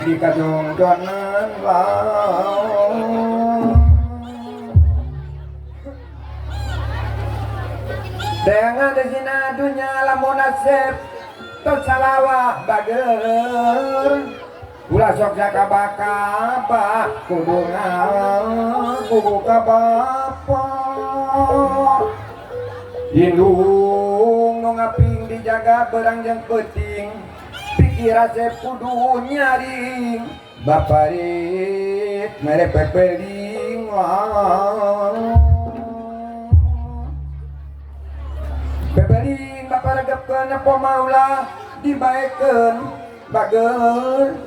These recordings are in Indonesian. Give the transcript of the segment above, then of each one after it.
di kadongdonan laut dengan desina dunya lamun nasib tos salawa bager ulah sok sakabaka kudu kabapa indung nu ngaping dijaga berang jeung peuting pikir asep kudu nyaring baparit mere pepeling pepeling baparegepkeun pemaula dibaekeun bager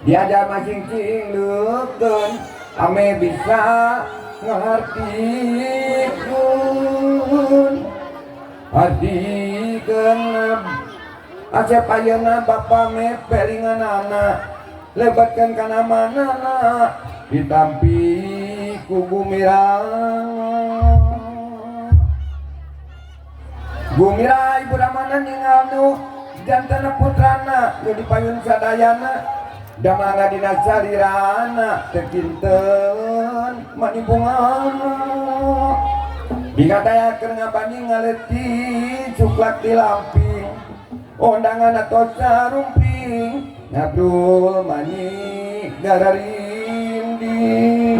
diajar masing-masing leukeun ame bisa ngartikeun adikeun asep ayeuna bapa me pelinganana lebatkeun kana manana ditampi ku Gumira ibu ramana ningal nu jantana putrana nu dipayun sadayana damangga dina sarirana tekinten manibungana dikatayakeun ngabani ngaleuti cuklak di lamping ondangan atau sarumping ngabdul mani gararinding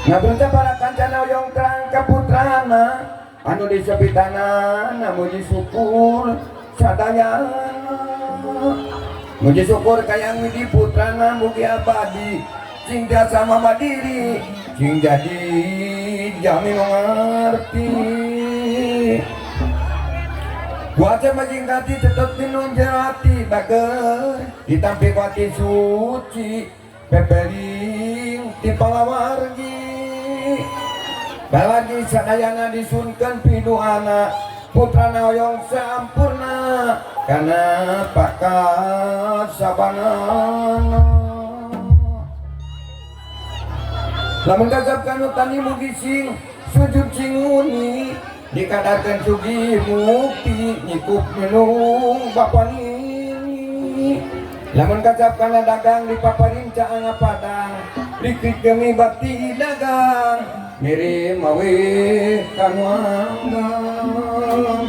ngabdul para kancana oyong terang kaputrana anu disebitana muji syukur sadayana muji syukur kayang widi putrana mugi abadi sing jasa mamadiri sing jadi jami ngarti wajah majingkati tetep tinunjati bager ditampi wati suci pepeling di palawargi balagi sadayana disunkan piduana putrana oyong sampurna karena pakat sabanana lamun gagap kanu tani mugi sing sujud cinguni dikadarkan sugi mukti nyikup minung bapani lamun gagap kana dagang di paparin caanga padang rikrik demi bakti dagang mirim awe kanu anggang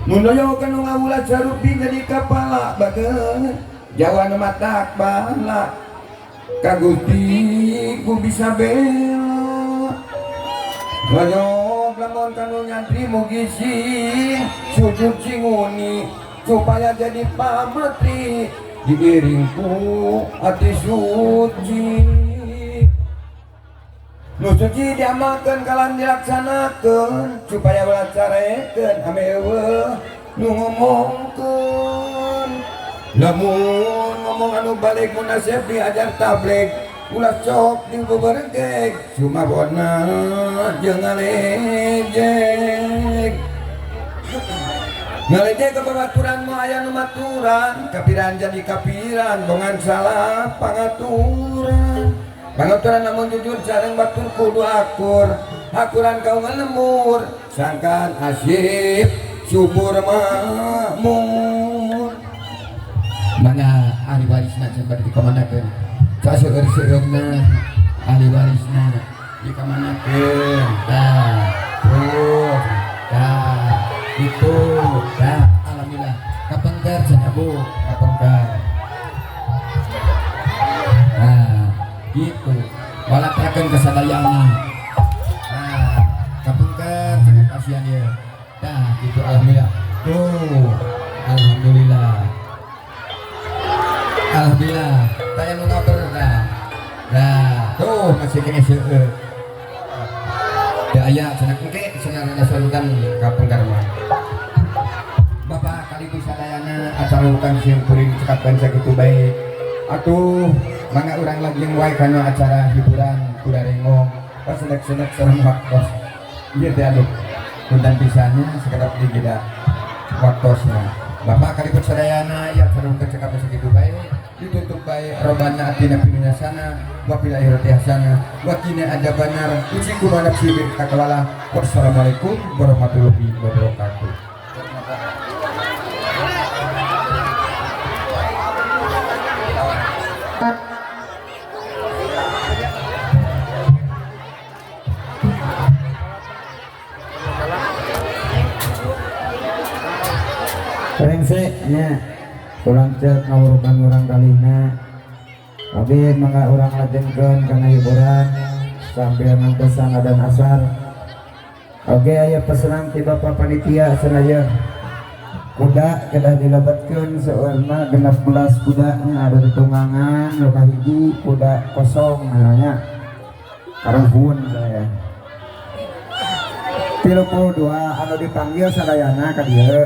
mundoyo kanu ngawula sarupi jadi kepala bager jawa matak bala kagusti ku bisa bela ngayok lamun kanu nyantri mugi sing sujud cinguni supaya jadi pametri diiringku hati suci nu suci diamalkeun kalan dilaksanakeun supaya dilaksanakeun amewe nu ngomongkeun lamun ngomong anu balik mun nasib diajar tablik ulah sok dibebergek cuma bona jeung ngalejek ngalejek ke babaturan mah aya nu maturan kapiran jadi kapiran bongan salah pangaturan pangaturan namun jujur sareng batur kudu akuran kau ngelemur sangkan asyik subur makmur mana ahli warisna sempat dikamanakeun saseueur-seueurna ahli warisna dikamanakeun terus itu alhamdulillah kapengker cenah Bu kapengker gitu walatrakeun kesadayana kapengker cenah kasihan ya gitu alhamdulillah tuh alhamdulillah taya nu ngaber tuh masih kene seueur da aya cenah engke cenah ngasalukan kapengker mah Bapak kali sadayana acara bukan siang kuring cekapkan sakitu baik atuh mana orang lagi yang wae kana acara hiburan kuda rengong pas sedek-sedek sareng waktos ieu teh aduh punten pisannya sekedap di gida waktosna Bapak kali sadayana ya sareng cekapkan sakitu baik ditutup baik robana atina pidunya sana wa fil akhirati hasanah wa qina adzabannar uji kumana sibir takawala wassalamualaikum warahmatullahi wabarakatuh nya ulang cek ngawurukan orang kalina tapi mangga orang lajengkeun kana hiburan sambil ngantosan adan asar. Oke, aya pesanan ti Bapak panitia senaya kuda kedah dilabatkeun seueurna 16 kuda ada di tunggangan nu kahiji kuda kosong namanya karehun saya 32 anu dipanggil sadayana ka dieu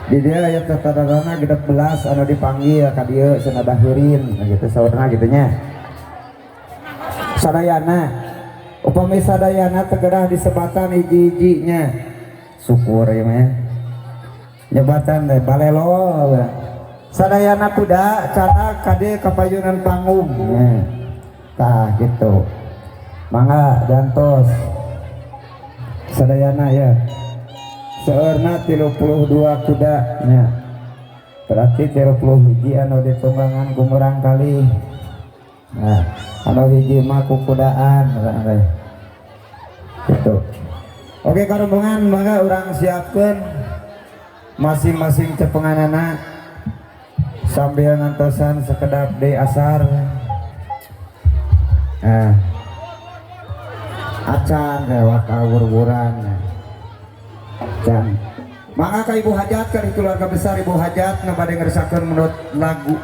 di dia aya tatadarana 16 anu dipanggil ka dieu cenah daheurin gitu saurna kitu nya sadayana upami sadayana tegerah disebatan hiji-hijinya syukur ya mah jabatan teh balelo sadayana kuda cara kade kapayunan panggung tah gitu mangga dantos sadayana ya seueurna 32 kuda nya berarti 30 hiji anu ditunggangan kumurang kali nah anu hiji mah kukudaan gitu. Oke karombongan mangga urang siapkeun masing-masing cepenganana sambil ngantosan sekedap di asar acan lewat kawur-wuran can maka ka ibu hajat ka keluarga besar ibu hajat nu bade ngeuresakeun menurut lagu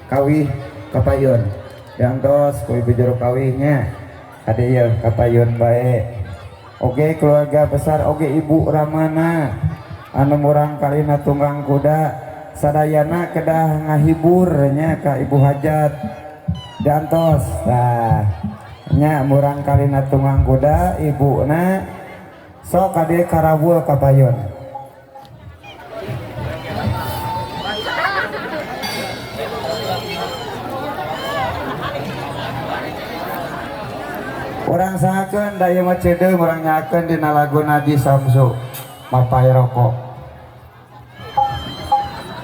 kawih kapayun yang dos ku ibu juru kawihnya ade ieu kapayun bae. Oke keluarga besar oke ibu Ramana anu murang kalina tunggang kuda sadayana kedah ngahiburnya ka ibu hajat dantos nah nya murang kalina tunggang kuda ibuna sok kade karawul kapayun orang sahakeun da ieu mah cedeung urang nyakeun dina lagu Naji Samsu mapai rokok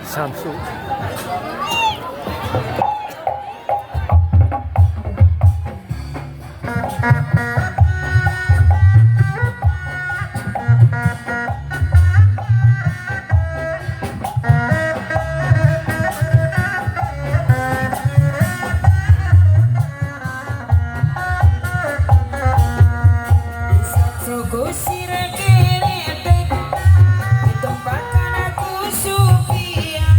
Samsu Tempat aku supian,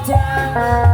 Jawa